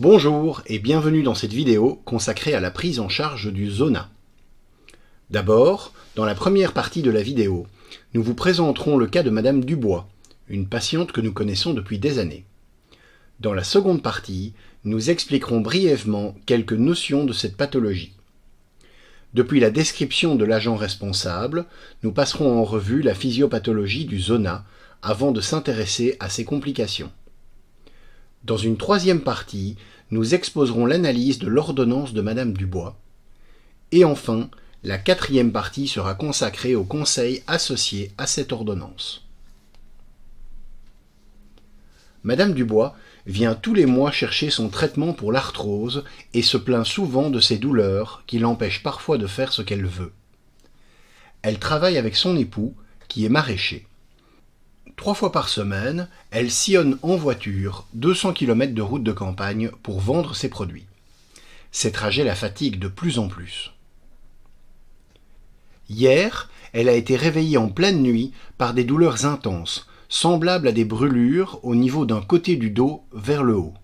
Bonjour et bienvenue dans cette vidéo consacrée à la prise en charge du zona. D'abord, dans la première partie de la vidéo, nous vous présenterons le cas de Madame Dubois, une patiente que nous connaissons depuis des années. Dans la seconde partie, nous expliquerons brièvement quelques notions de cette pathologie. Depuis la description de l'agent responsable, nous passerons en revue la physiopathologie du zona avant de s'intéresser à ses complications. Dans une troisième partie, nous exposerons l'analyse de l'ordonnance de Madame Dubois. Et enfin, la quatrième partie sera consacrée aux conseils associés à cette ordonnance. Madame Dubois vient tous les mois chercher son traitement pour l'arthrose et se plaint souvent de ses douleurs qui l'empêchent parfois de faire ce qu'elle veut. Elle travaille avec son époux, qui est maraîcher. 3 fois par semaine, elle sillonne en voiture 200 km de route de campagne pour vendre ses produits. Ces trajets la fatiguent de plus en plus. Hier, elle a été réveillée en pleine nuit par des douleurs intenses, semblables à des brûlures au niveau d'un côté du dos vers le haut.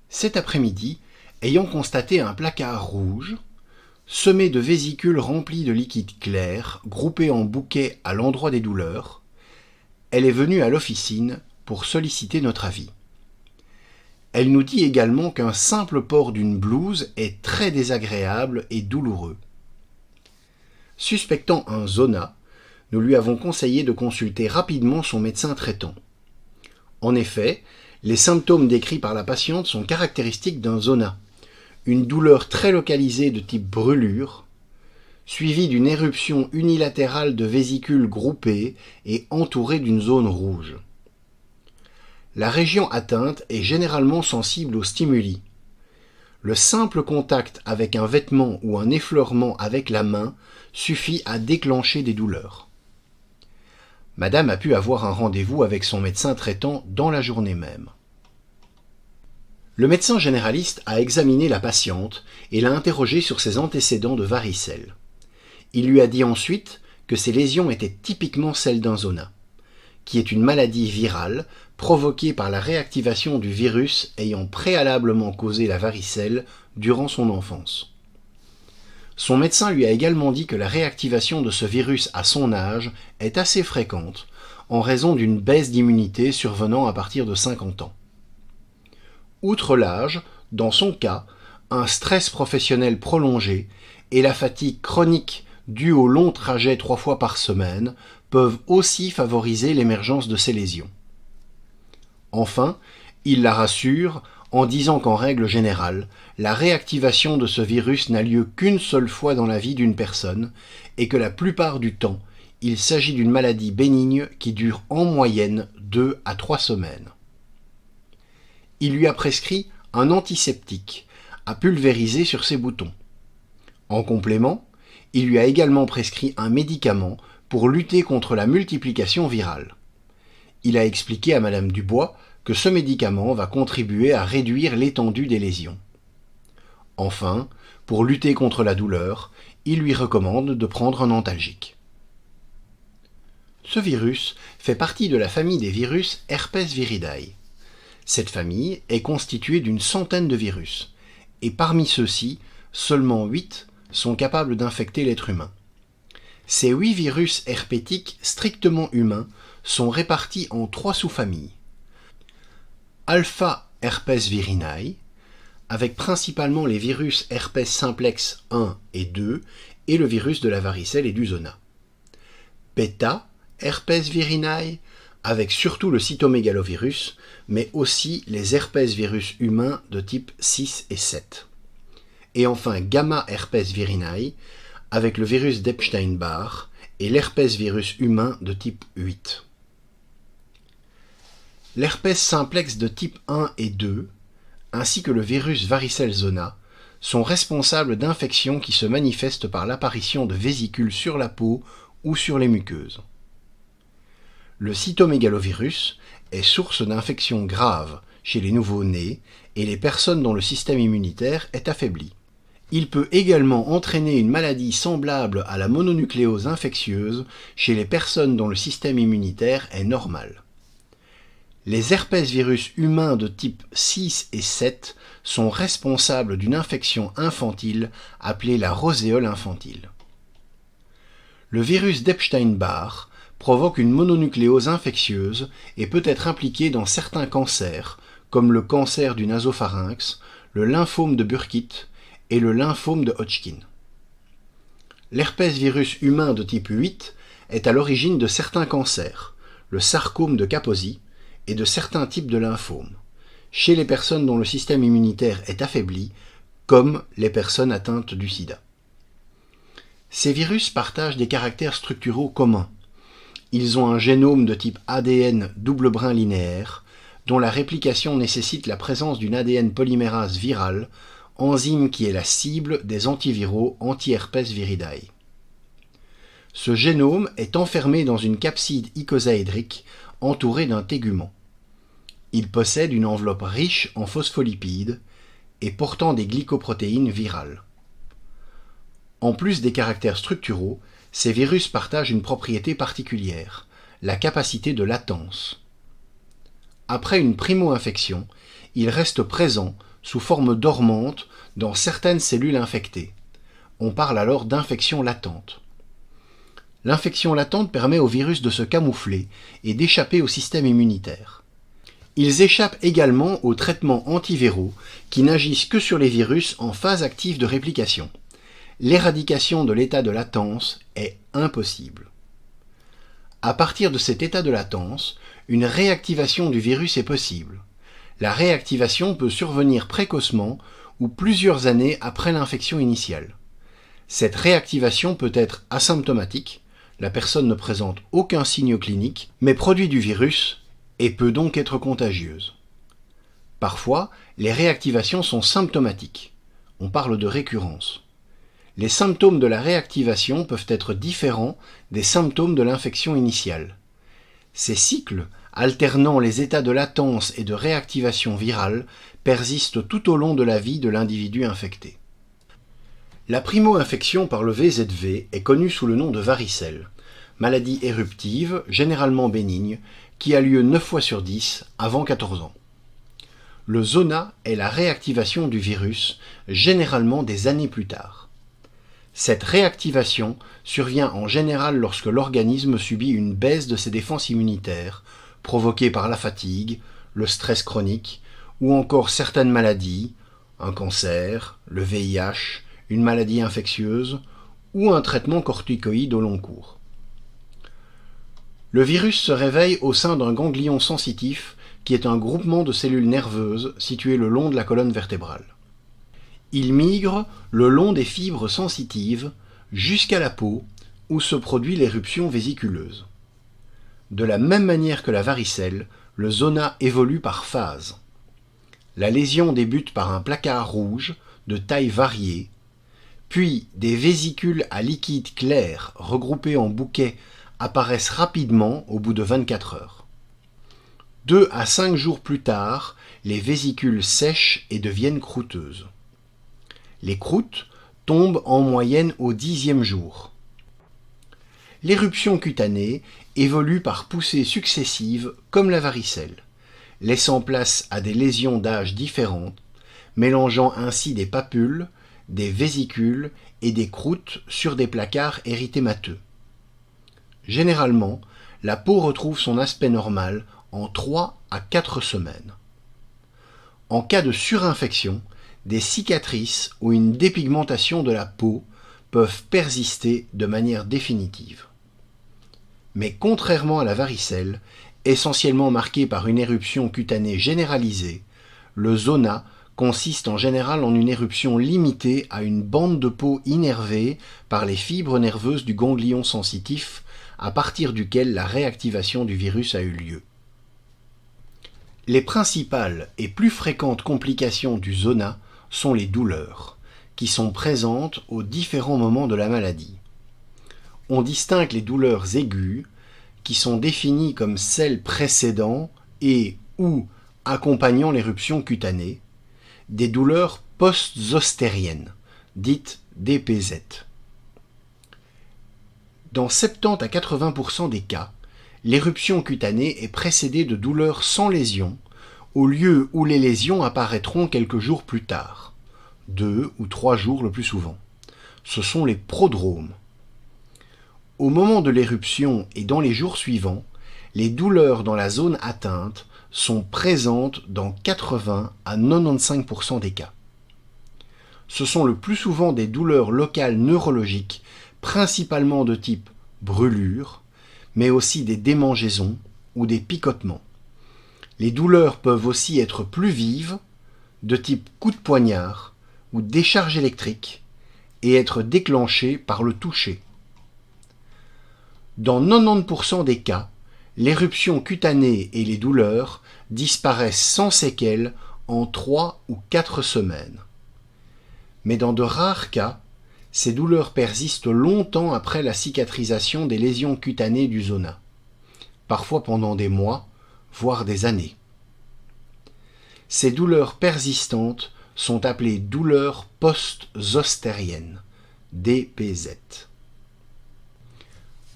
Cet après-midi, ayant constaté un placard rouge, semé de vésicules remplies de liquide clair, groupées en bouquets à l'endroit des douleurs, elle est venue à l'officine pour solliciter notre avis. Elle nous dit également qu'un simple port d'une blouse est très désagréable et douloureux. Suspectant un zona, nous lui avons conseillé de consulter rapidement son médecin traitant. En effet, les symptômes décrits par la patiente sont caractéristiques d'un zona, une douleur très localisée de type brûlure, suivie d'une éruption unilatérale de vésicules groupées et entourée d'une zone rouge. La région atteinte est généralement sensible aux stimuli. Le simple contact avec un vêtement ou un effleurement avec la main suffit à déclencher des douleurs. Madame a pu avoir un rendez-vous avec son médecin traitant dans la journée même. Le médecin généraliste a examiné la patiente et l'a interrogée sur ses antécédents de varicelle. Il lui a dit ensuite que ces lésions étaient typiquement celles d'un zona, qui est une maladie virale provoquée par la réactivation du virus ayant préalablement causé la varicelle durant son enfance. Son médecin lui a également dit que la réactivation de ce virus à son âge est assez fréquente en raison d'une baisse d'immunité survenant à partir de 50 ans. Outre l'âge, dans son cas, un stress professionnel prolongé et la fatigue chronique due au long trajet 3 fois par semaine peuvent aussi favoriser l'émergence de ces lésions. Enfin, il la rassure en disant qu'en règle générale, la réactivation de ce virus n'a lieu qu'une seule fois dans la vie d'une personne et que la plupart du temps, il s'agit d'une maladie bénigne qui dure en moyenne 2 à 3 semaines. Il lui a prescrit un antiseptique à pulvériser sur ses boutons. En complément, il lui a également prescrit un médicament pour lutter contre la multiplication virale. Il a expliqué à Madame Dubois que ce médicament va contribuer à réduire l'étendue des lésions. Enfin, pour lutter contre la douleur, il lui recommande de prendre un antalgique. Ce virus fait partie de la famille des virus Herpes viridae. Cette famille est constituée d'une centaine de virus, et parmi ceux-ci, seulement 8 sont capables d'infecter l'être humain. Ces 8 virus herpétiques strictement humains sont répartis en 3 sous-familles. Alpha herpes virinae, avec principalement les virus herpes simplex 1 et 2 et le virus de la varicelle et du zona. Beta herpes virinae, avec surtout le cytomégalovirus, mais aussi les herpes virus humains de type 6 et 7. Et enfin gamma herpes virinae, avec le virus d'Epstein-Barr et l'herpès virus humain de type 8. L'herpès simplex de type 1 et 2, ainsi que le virus varicelle zona, sont responsables d'infections qui se manifestent par l'apparition de vésicules sur la peau ou sur les muqueuses. Le cytomégalovirus est source d'infections graves chez les nouveau-nés et les personnes dont le système immunitaire est affaibli. Il peut également entraîner une maladie semblable à la mononucléose infectieuse chez les personnes dont le système immunitaire est normal. Les herpès-virus humains de type 6 et 7 sont responsables d'une infection infantile appelée la roséole infantile. Le virus d'Epstein-Barr provoque une mononucléose infectieuse et peut être impliqué dans certains cancers, comme le cancer du nasopharynx, le lymphome de Burkitt et le lymphome de Hodgkin. L'herpès-virus humain de type 8 est à l'origine de certains cancers, le sarcome de Kaposi, et de certains types de lymphomes, chez les personnes dont le système immunitaire est affaibli, comme les personnes atteintes du sida. Ces virus partagent des caractères structuraux communs. Ils ont un génome de type ADN double brin linéaire, dont la réplication nécessite la présence d'une ADN polymérase virale, enzyme qui est la cible des antiviraux anti-herpès viridae. Ce génome est enfermé dans une capside icosaédrique entourée d'un tégument. Il possède une enveloppe riche en phospholipides et portant des glycoprotéines virales. En plus des caractères structuraux, ces virus partagent une propriété particulière, la capacité de latence. Après une primo-infection, ils restent présents sous forme dormante dans certaines cellules infectées. On parle alors d'infection latente. L'infection latente permet au virus de se camoufler et d'échapper au système immunitaire. Ils échappent également aux traitements antiviraux qui n'agissent que sur les virus en phase active de réplication. L'éradication de l'état de latence est impossible. À partir de cet état de latence, une réactivation du virus est possible. La réactivation peut survenir précocement ou plusieurs années après l'infection initiale. Cette réactivation peut être asymptomatique, la personne ne présente aucun signe clinique, mais produit du virus et peut donc être contagieuse. Parfois, les réactivations sont symptomatiques. On parle de récurrence. Les symptômes de la réactivation peuvent être différents des symptômes de l'infection initiale. Ces cycles, alternant les états de latence et de réactivation virale, persistent tout au long de la vie de l'individu infecté. La primo-infection par le VZV est connue sous le nom de varicelle, maladie éruptive, généralement bénigne, qui a lieu 9 fois sur 10 avant 14 ans. Le zona est la réactivation du virus, généralement des années plus tard. Cette réactivation survient en général lorsque l'organisme subit une baisse de ses défenses immunitaires, provoquée par la fatigue, le stress chronique, ou encore certaines maladies, un cancer, le VIH, une maladie infectieuse ou un traitement corticoïde au long cours. Le virus se réveille au sein d'un ganglion sensitif qui est un groupement de cellules nerveuses situées le long de la colonne vertébrale. Il migre le long des fibres sensitives jusqu'à la peau où se produit l'éruption vésiculeuse. De la même manière que la varicelle, le zona évolue par phase. La lésion débute par un placard rouge de taille variée, puis des vésicules à liquide clair regroupées en bouquets apparaissent rapidement au bout de 24 heures. 2 à 5 jours plus tard, les vésicules sèchent et deviennent croûteuses. Les croûtes tombent en moyenne au 10e jour. L'éruption cutanée évolue par poussées successives comme la varicelle, laissant place à des lésions d'âge différentes, mélangeant ainsi des papules, des vésicules et des croûtes sur des placards érythémateux. Généralement, la peau retrouve son aspect normal en 3 à 4 semaines. En cas de surinfection, des cicatrices ou une dépigmentation de la peau peuvent persister de manière définitive. Mais contrairement à la varicelle, essentiellement marquée par une éruption cutanée généralisée, le zona consiste en général en une éruption limitée à une bande de peau innervée par les fibres nerveuses du ganglion sensitif à partir duquel la réactivation du virus a eu lieu. Les principales et plus fréquentes complications du zona sont les douleurs, qui sont présentes aux différents moments de la maladie. On distingue les douleurs aiguës, qui sont définies comme celles précédant et ou accompagnant l'éruption cutanée, des douleurs post-zostériennes, dites DPZ. Dans 70 à 80% des cas, l'éruption cutanée est précédée de douleurs sans lésion, au lieu où les lésions apparaîtront quelques jours plus tard, 2 ou 3 jours le plus souvent. Ce sont les prodromes. Au moment de l'éruption et dans les jours suivants, les douleurs dans la zone atteinte sont présentes dans 80 à 95% des cas. Ce sont le plus souvent des douleurs locales neurologiques, principalement de type brûlure, mais aussi des démangeaisons ou des picotements. Les douleurs peuvent aussi être plus vives, de type coup de poignard ou décharge électrique, et être déclenchées par le toucher. Dans 90% des cas, l'éruption cutanée et les douleurs disparaissent sans séquelles en 3 ou 4 semaines. Mais dans de rares cas, ces douleurs persistent longtemps après la cicatrisation des lésions cutanées du zona, parfois pendant des mois, voire des années. Ces douleurs persistantes sont appelées douleurs post-zostériennes, DPZ.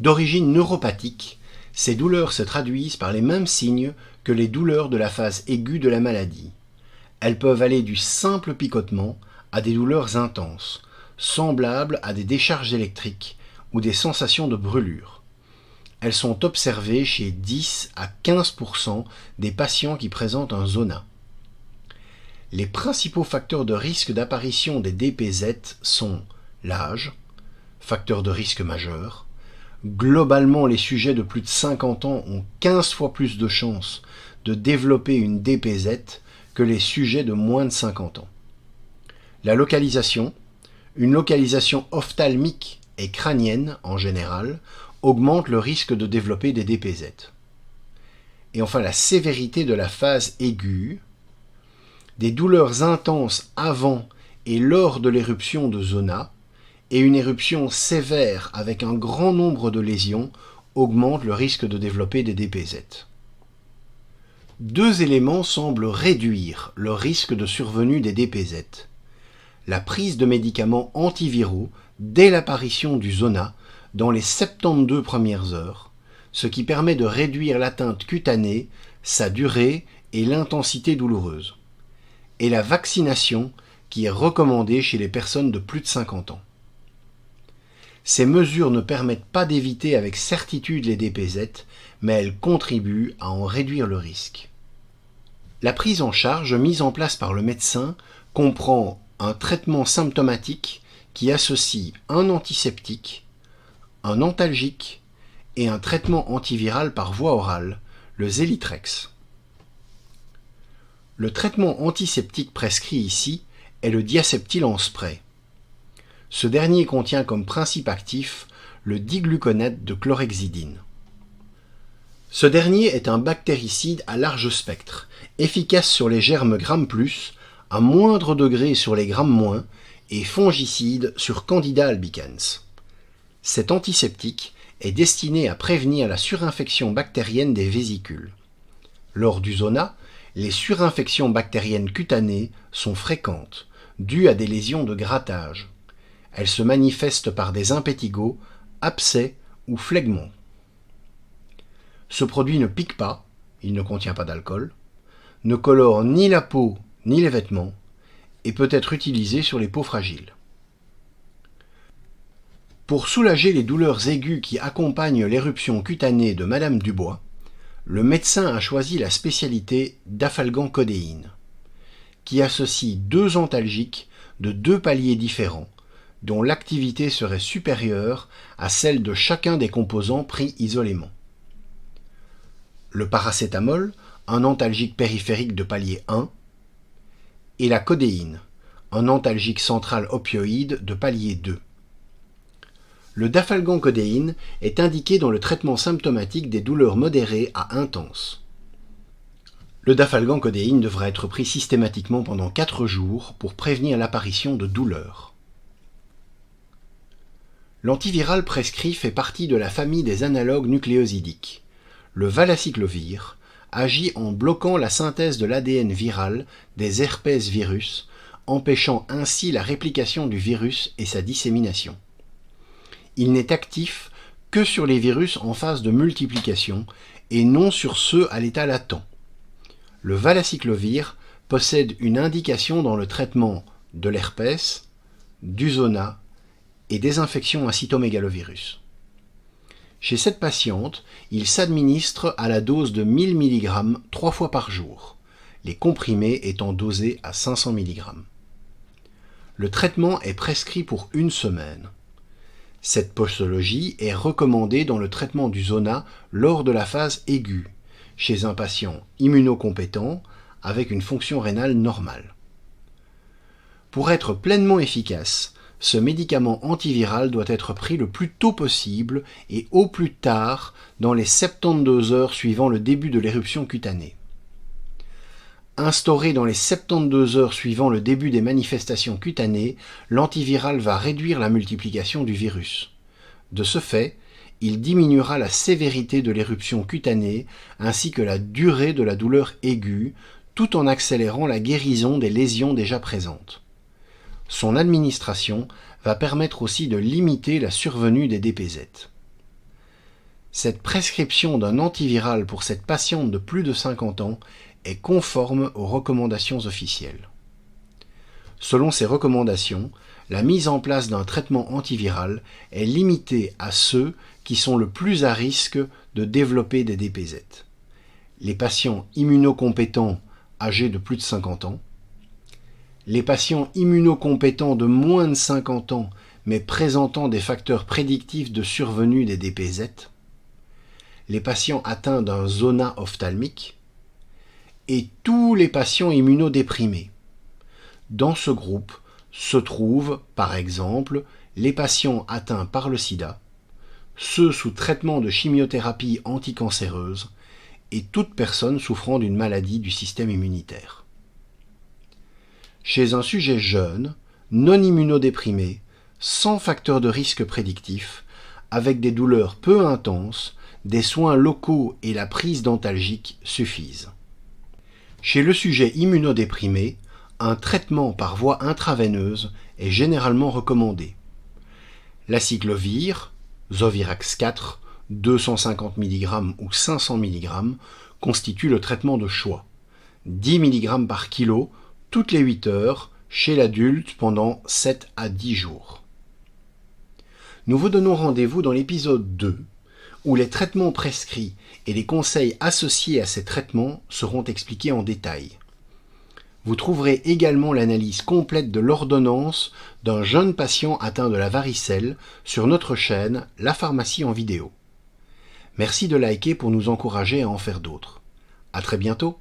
D'origine neuropathique, ces douleurs se traduisent par les mêmes signes que les douleurs de la phase aiguë de la maladie. Elles peuvent aller du simple picotement à des douleurs intenses, semblables à des décharges électriques ou des sensations de brûlure. Elles sont observées chez 10 à 15% des patients qui présentent un zona. Les principaux facteurs de risque d'apparition des DPZ sont l'âge, facteur de risque majeur. Globalement, les sujets de plus de 50 ans ont 15 fois plus de chances de développer une DPZ que les sujets de moins de 50 ans. La localisation, une localisation ophtalmique et crânienne en général, augmente le risque de développer des DPZ. Et enfin, la sévérité de la phase aiguë, des douleurs intenses avant et lors de l'éruption de zona, et une éruption sévère avec un grand nombre de lésions augmente le risque de développer des DPZ. 2 éléments semblent réduire le risque de survenue des DPZ. La prise de médicaments antiviraux dès l'apparition du zona dans les 72 premières heures, ce qui permet de réduire l'atteinte cutanée, sa durée et l'intensité douloureuse. Et la vaccination qui est recommandée chez les personnes de plus de 50 ans. Ces mesures ne permettent pas d'éviter avec certitude les DPZ, mais elles contribuent à en réduire le risque. La prise en charge mise en place par le médecin comprend un traitement symptomatique qui associe un antiseptique, un antalgique et un traitement antiviral par voie orale, le Zelitrex. Le traitement antiseptique prescrit ici est le diacétyl en spray. Ce dernier contient comme principe actif le digluconate de chlorhexidine. Ce dernier est un bactéricide à large spectre, efficace sur les germes Gram+, à moindre degré sur les Gram-, et fongicide sur Candida albicans. Cet antiseptique est destiné à prévenir la surinfection bactérienne des vésicules. Lors du zona, les surinfections bactériennes cutanées sont fréquentes, dues à des lésions de grattage. Elles se manifestent par des impétigos, abcès ou phlegmons. Ce produit ne pique pas, il ne contient pas d'alcool, ne colore ni la peau ni les vêtements, et peut être utilisé sur les peaux fragiles. Pour soulager les douleurs aiguës qui accompagnent l'éruption cutanée de Madame Dubois, le médecin a choisi la spécialité d'afalgan-codéine, qui associe 2 antalgiques de 2 paliers différents, dont l'activité serait supérieure à celle de chacun des composants pris isolément. Le paracétamol, un antalgique périphérique de palier 1, et la codéine, un antalgique central opioïde de palier 2. Le dafalgan-codéine est indiqué dans le traitement symptomatique des douleurs modérées à intenses. Le dafalgan-codéine devra être pris systématiquement pendant 4 jours pour prévenir l'apparition de douleurs. L'antiviral prescrit fait partie de la famille des analogues nucléosidiques. Le valacyclovir agit en bloquant la synthèse de l'ADN viral des herpès-virus, empêchant ainsi la réplication du virus et sa dissémination. Il n'est actif que sur les virus en phase de multiplication et non sur ceux à l'état latent. Le valacyclovir possède une indication dans le traitement de l'herpès, du zona et des infections à cytomégalovirus. Chez cette patiente, il s'administre à la dose de 1000 mg 3 fois par jour, les comprimés étant dosés à 500 mg. Le traitement est prescrit pour 1 semaine. Cette posologie est recommandée dans le traitement du zona lors de la phase aiguë, chez un patient immunocompétent avec une fonction rénale normale. Pour être pleinement efficace, ce médicament antiviral doit être pris le plus tôt possible et au plus tard dans les 72 heures suivant le début de l'éruption cutanée. Instauré dans les 72 heures suivant le début des manifestations cutanées, l'antiviral va réduire la multiplication du virus. De ce fait, il diminuera la sévérité de l'éruption cutanée ainsi que la durée de la douleur aiguë, tout en accélérant la guérison des lésions déjà présentes. Son administration va permettre aussi de limiter la survenue des DPZ. Cette prescription d'un antiviral pour cette patiente de plus de 50 ans est conforme aux recommandations officielles. Selon ces recommandations, la mise en place d'un traitement antiviral est limitée à ceux qui sont le plus à risque de développer des DPZ. Les patients immunocompétents âgés de plus de 50 ans, les patients immunocompétents de moins de 50 ans mais présentant des facteurs prédictifs de survenue des DPZ, les patients atteints d'un zona ophtalmique et tous les patients immunodéprimés. Dans ce groupe se trouvent, par exemple, les patients atteints par le sida, ceux sous traitement de chimiothérapie anticancéreuse et toute personne souffrant d'une maladie du système immunitaire. Chez un sujet jeune, non immunodéprimé, sans facteur de risque prédictif, avec des douleurs peu intenses, des soins locaux et la prise d'antalgiques suffisent. Chez le sujet immunodéprimé, un traitement par voie intraveineuse est généralement recommandé. L'acyclovir, Zovirax 4, 250 mg ou 500 mg, constitue le traitement de choix. 10 mg par kilo, toutes les 8 heures, chez l'adulte pendant 7 à 10 jours. Nous vous donnons rendez-vous dans l'épisode 2, où les traitements prescrits et les conseils associés à ces traitements seront expliqués en détail. Vous trouverez également l'analyse complète de l'ordonnance d'un jeune patient atteint de la varicelle sur notre chaîne La Pharmacie en vidéo. Merci de liker pour nous encourager à en faire d'autres. À très bientôt.